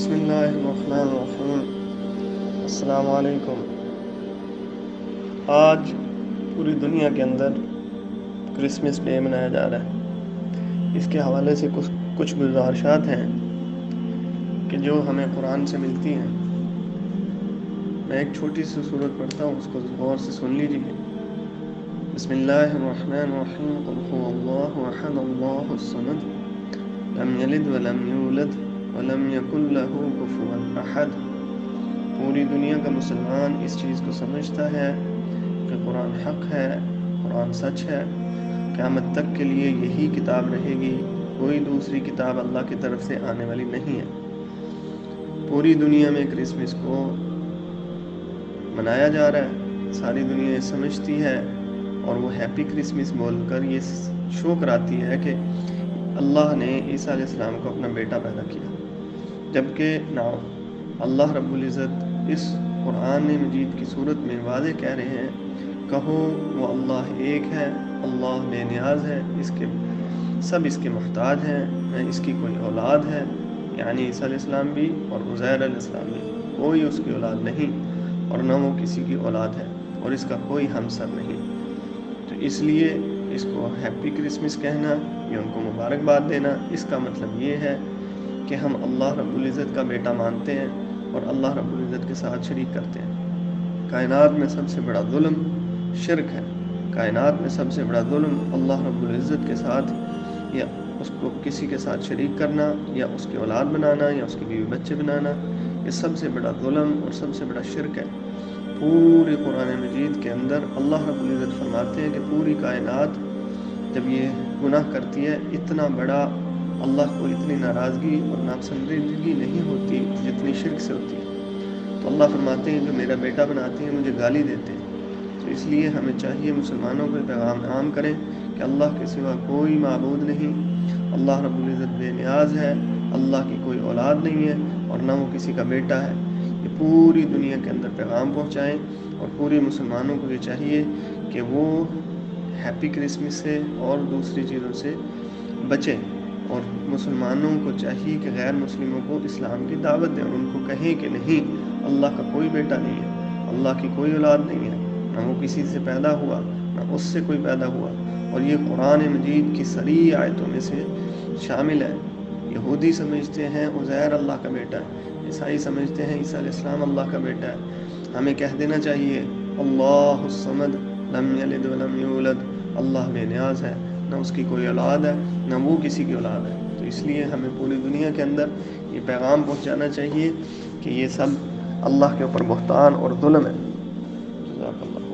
بسم اللہ الرحمن الرحیم۔ السلام علیکم۔ آج پوری دنیا کے اندر کرسمس ڈے منایا جا رہا ہے۔ اس کے حوالے سے کچھ گزارشات ہیں کہ جو ہمیں قرآن سے ملتی ہیں۔ میں ایک چھوٹی سی سورت پڑھتا ہوں، اس کو غور سے سن لیجیے۔ بسم اللہ الرحمن الرحیم۔ قل هو اللہ احد اللہ الصمد لم یلد ولم یولد ولم یکن لہ کفوا احد۔ پوری دنیا کا مسلمان اس چیز کو سمجھتا ہے کہ قرآن حق ہے، قرآن سچ ہے، قیامت تک کے لیے یہی کتاب رہے گی، کوئی دوسری کتاب اللہ کی طرف سے آنے والی نہیں ہے۔ پوری دنیا میں کرسمس کو منایا جا رہا ہے، ساری دنیا یہ سمجھتی ہے اور وہ ہیپی کرسمس بول کر یہ شو کراتی ہے کہ اللہ نے عیسیٰ علیہ السلام کو اپنا بیٹا پیدا کیا، جبکہ اللہ رب العزت اس قرآن مجید کی صورت میں واضح کہہ رہے ہیں، کہو وہ اللہ ایک ہے، اللہ بے نیاز ہے، سب اس کے محتاج ہیں، نہ اس کی کوئی اولاد ہے، یعنی عیسیٰ علیہ السلام بھی اور عزیر علیہ السلام بھی، کوئی اس کی اولاد نہیں اور نہ وہ کسی کی اولاد ہے اور اس کا کوئی ہمسر نہیں۔ تو اس لیے اس کو ہیپی کرسمس کہنا، یہ ان کو مبارکباد دینا، اس کا مطلب یہ ہے کہ ہم اللہ رب العزت کا بیٹا مانتے ہیں اور اللہ رب العزت کے ساتھ شریک کرتے ہیں۔ کائنات میں سب سے بڑا ظلم شرک ہے۔ کائنات میں سب سے بڑا ظلم اللہ رب العزت کے ساتھ یا اس کو کسی کے ساتھ شریک کرنا یا اس کی اولاد بنانا یا اس کی بیوی بچے بنانا، یہ سب سے بڑا ظلم اور سب سے بڑا شرک ہے۔ پورے قرآن مجید کے اندر اللہ رب العزت فرماتے ہیں کہ پوری کائنات جب یہ گناہ کرتی ہے، اتنا بڑا اللہ کو اتنی ناراضگی اور ناپسندیدگی نہیں ہوتی جتنی شرک سے ہوتی ہے۔ تو اللہ فرماتے ہیں جو میرا بیٹا بناتے ہیں مجھے گالی دیتے ہیں۔ تو اس لیے ہمیں چاہیے مسلمانوں کو پیغام عام کریں کہ اللہ کے سوا کوئی معبود نہیں، اللہ رب العزت بے نیاز ہے، اللہ کی کوئی اولاد نہیں ہے اور نہ وہ کسی کا بیٹا ہے۔ یہ پوری دنیا کے اندر پیغام پہنچائیں اور پورے مسلمانوں کو یہ چاہیے کہ وہ ہیپی کرسمس سے اور دوسری چیزوں سے بچیں، اور مسلمانوں کو چاہیے کہ غیر مسلموں کو اسلام کی دعوت دیں اور ان کو کہیں کہ نہیں، اللہ کا کوئی بیٹا نہیں ہے، اللہ کی کوئی اولاد نہیں ہے، نہ وہ کسی سے پیدا ہوا نہ اس سے کوئی پیدا ہوا، اور یہ قرآن مجید کی صریح آیتوں میں سے شامل ہے۔ یہودی سمجھتے ہیں عزیر اللہ کا بیٹا ہے، عیسائی سمجھتے ہیں عیسیٰ علیہ السلام اللہ کا بیٹا ہے۔ ہمیں کہہ دینا چاہیے اللہ الصمد لم یلد ولم یولد، اللہ بے نیاز ہے، نہ اس کی کوئی اولاد ہے نہ وہ کسی کی اولاد ہے۔ تو اس لیے ہمیں پوری دنیا کے اندر یہ پیغام پہنچانا چاہیے کہ یہ سب اللہ کے اوپر بہتان اور ظلم ہے۔ جزاک اللہ۔